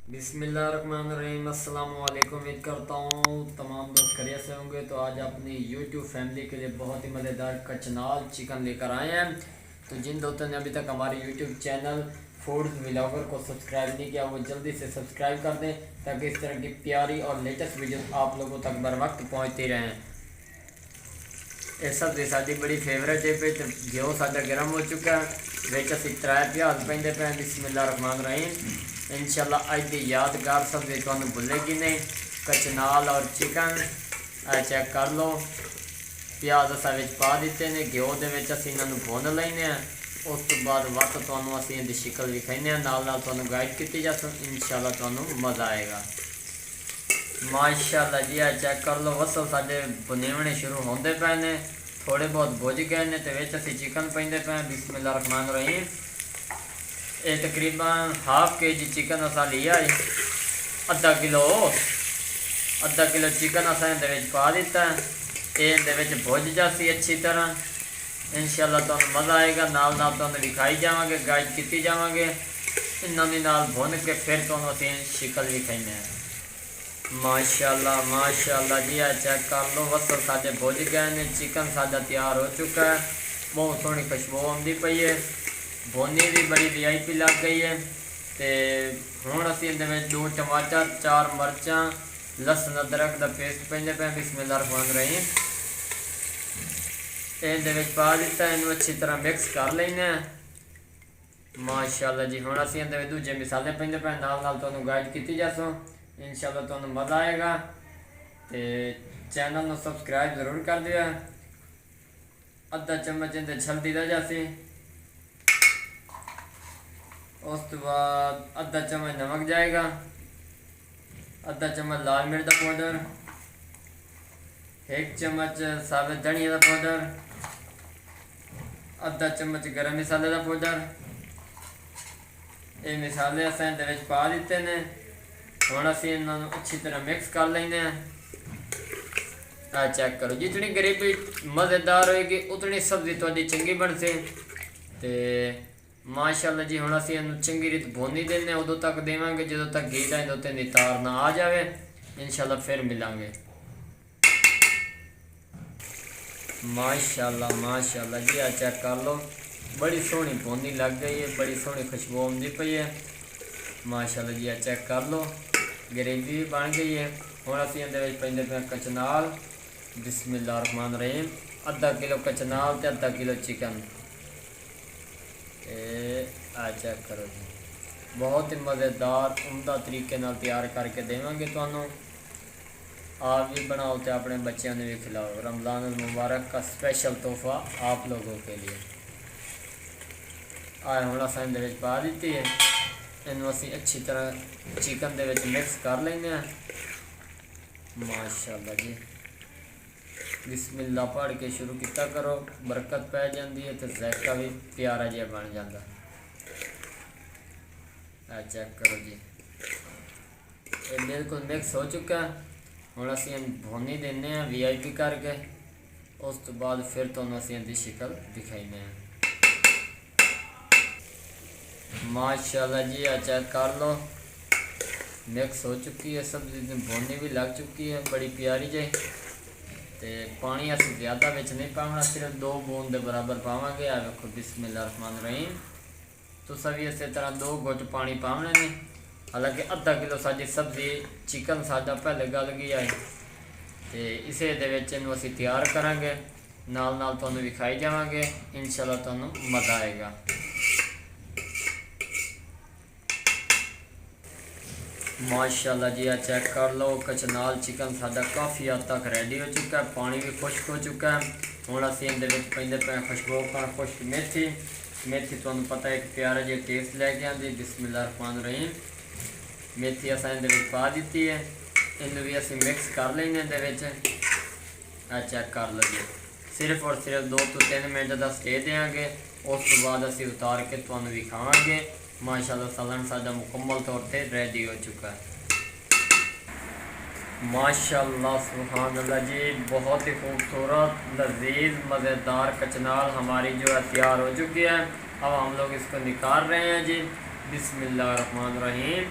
बिस्मिल्लाहिर्रहमानिर्रहीम। अस्सलाम वालेकुम। उम्मीद करता हूँ तमाम दोस्त खैरियत से होंगे। तो आज अपनी यूट्यूब फैमिली के लिए बहुत ही मज़ेदार कचनाल चिकन लेकर आए हैं। तो जिन दोस्तों ने अभी तक हमारे यूट्यूब चैनल फूड्स व्लॉगर को सब्सक्राइब नहीं किया वो जल्दी से सब्सक्राइब कर दें ताकि इस तरह की प्यारी और लेटेस्ट वीडियो आप लोगों तक बर वक्त पहुँचती रहें। ये सब्जी साड़ी बड़ी फेवरेट है। तो घ्यो साडा गर्म हो चुका है, बिच असी 3 प्याज पेंदे पे। बिस्मिल्लाहिर्रहमानिर्रहीम। इंशाल्लाह अज की यादगार सब्जी तुहानू भुलेगी नहीं, कचनाल और चिकन। चेक कर लो, प्याज असा विच पा दिते ने, घ्यो दे विच असी इन्हां भुन लैने। उस तो बाद वक्त तुहानू असी इहदी शिकल विखाने, नाल नाल तुहानू गाइड की जाए। इंशाल्लाह तुहानू मज़ा आएगा। माशाल्लाह जी, चेक कर लो, वसल साडे बुनेवने शुरू होंदे पे ने, थोड़े बहुत भुज गए ने। तो विच असी चिकन पेंदे पे। बिस्मिल्लाहिर्रहमानिर्रहीम। ये तकरीबन हाफ के जी चिकन असा लिया है। अद्धा किलो चिकन असा इहदे पा दिता है। ये इहदे भुज जासी अच्छी तरह। इंशाल्लाह तुहानू मज़ा आएगा। नाल नाल तुहानू विखाई जावांगे, गाइड की जावांगे। इन्हां दे नाल भुन के फिर तुहानू असीं शिकल विखाने। माशाल्लाह माशाल्लाह जी, चेक कर लो, वसल साडे भुज गए ने, चिकन साडा तैयार हो चुका है। बहुत सोहनी खुशबू आती पई है, भुनी भी बड़ी VIP लग गई है। तो हुण असीं इहदे विच 2 टमाटर, 4 मिर्चां, लसन अदरक का पेस्ट पेंदे पे। बिस्मिल्लाहिर्रहमानिर्रहीम। इहदे विच पा दिता, इनू अच्छी तरह मिक्स कर लैने। माशाल्लाह जी, हुण असीं इहदे विच दूजे मसाले पेंदे पे, नाल नाल तुहानू गाइड की जासो। इंशाल्लाह तुहानू मज़ा आएगा। तो चैनल को सबसक्राइब जरूर कर दिया। अद्धा चम्मच इहदे हल्दी दा जासी। उस तो बाद अद्धा चम्मच नमक जाएगा, अद्धा चम्मच लाल मिर्च का पाउडर, 1 चम्मच साबुत धनिया का पाउडर, अद्धा चम्मच गरम मसाले का पाउडर। ये मसाले असां इहदे विच पा दिते ने। हुण असीं इन्हां नूं अच्छी तरह मिक्स कर लैने। चेक करो, जितनी ग्रेवी मज़ेदार होएगी उतनी सब्जी तुहाडी चंगी बनसे। तो माशाल्लाह जी, हुण असीं इहनूं चंगी रीत भुनी देने, उदों तक देवांगे जदों तक घी दा इहदे उत्ते नितार ना आ जाए। इंशाल्लाह फिर मिलांगे। माशाल्लाह माशाल्लाह जी, चेक कर लो, बड़ी सोहनी भुनी लग गई है, बड़ी सोहनी खुशबू आती पई है। माशाल्लाह जी, चेक कर लो, ग्रेवी भी बन गई है। हुण असीं इहदे विच पेंदे पे कचनाल। बिस्मिल्लाहिर्रहमानिर्रहीम। अद्धा किलो कचनाल ते अद्धा किलो चिकन। चेक करो जी, बहुत ही मज़ेदार उम्दा तरीके नाल तैयार करके देवांगे तुहानू। आप भी बनाओ तो अपने बच्चों ने भी खिलाओ। रमज़ान मुबारक का स्पेशल तोहफ़ा आप लोगों के लिए। हुण असां इहदे विच पा दित्ती है। इनू असीं अच्छी तरह चिकन दे विच मिक्स कर लैने। माशाल्लाह जी, बिस्मिल्लाह पढ़ के शुरू किया करो, बरकत पै जाती है तो जायका भी प्यारा जिहा बन जाता। चेक करो जी, ये बिल्कुल मिक्स हो चुका है। हुण असीं भुनी देने VIP करके। उस तो बाद फिर तुहानूं असीं इहदी शिकल दिखाइने। माशाल्लाह जी, चेक कर लो, मिक्स हो चुकी है, सब्जी भुनी भी लग चुकी है बड़ी प्यारी जी। तो पानी असीं ज़्यादा विच नहीं पावना, सिर्फ 2 बूंद के बराबर पावांगे। आ वेखो, बिस्मिल्लाहिर्रहमानिर्रहीम। तो सभी इस तरह 2 घुट पानी पावने ने। हालांकि अद्धा किलो साडी सब्जी चिकन साडा पहले गल गया है। तो इसे दे विच इहनूं असीं तैयार करांगे, नाल नाल तुहानूं विखाई जावांगे। इंशाल्लाह तुहानूं मज़ा आएगा। माशाल्लाह जी, चेक कर लो, कचनाल चिकन साडा काफ़ी हद तक रेडी हो चुका है, पानी भी खुश्क हो चुका है। हुण असीं इहदे विच पेंदे पे खुशबू खुश्क मेथी। मेथी तुहानूं पता है एक प्यारा जिहा टेस्ट लैके आंदी। बिस्मिल्लाहिर्रहमानिर्रहीम। मेथी असां इहदे विच पा दित्ती है। इनू भी असीं मिक्स कर लैने इहदे विच। चेक कर लो जी, सिर्फ और सिर्फ 2 तो 3 मिनट का स्टे देंगे। उस तो बाद असीं उतार के तुहानूं विखावांगे। माशाल्लाह सलन साडा मुकम्मल तौर पर रेडी हो चुका है। माशाल्लाह सुभान अल्लाह जी, बहुत ही खूबसूरत लजीज मज़ेदार कचनाल हमारी जो है तैयार हो चुकी है। अब हम लोग इसको निकाल रहे हैं जी। बिस्मिल्लाहिर्रहमानिर्रहीम।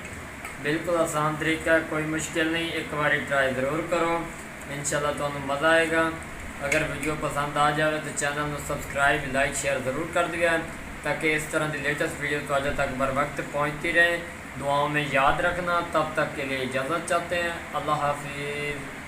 बिल्कुल आसान तरीका है, कोई मुश्किल नहीं। एक बार ट्राई ज़रूर करो, इंशाल्लाह तुहानू मज़ा आएगा। अगर वीडियो पसंद आ जाए तो चैनल में सब्सक्राइब लाइक शेयर ज़रूर कर दिया, ताकि इस तरह की लेटेस्ट वीडियो तो तक बर वक्त पहुँचती रहे। दुआओं में याद रखना। तब तक के लिए इजाज़त चाहते हैं। अल्लाह हाफिज़।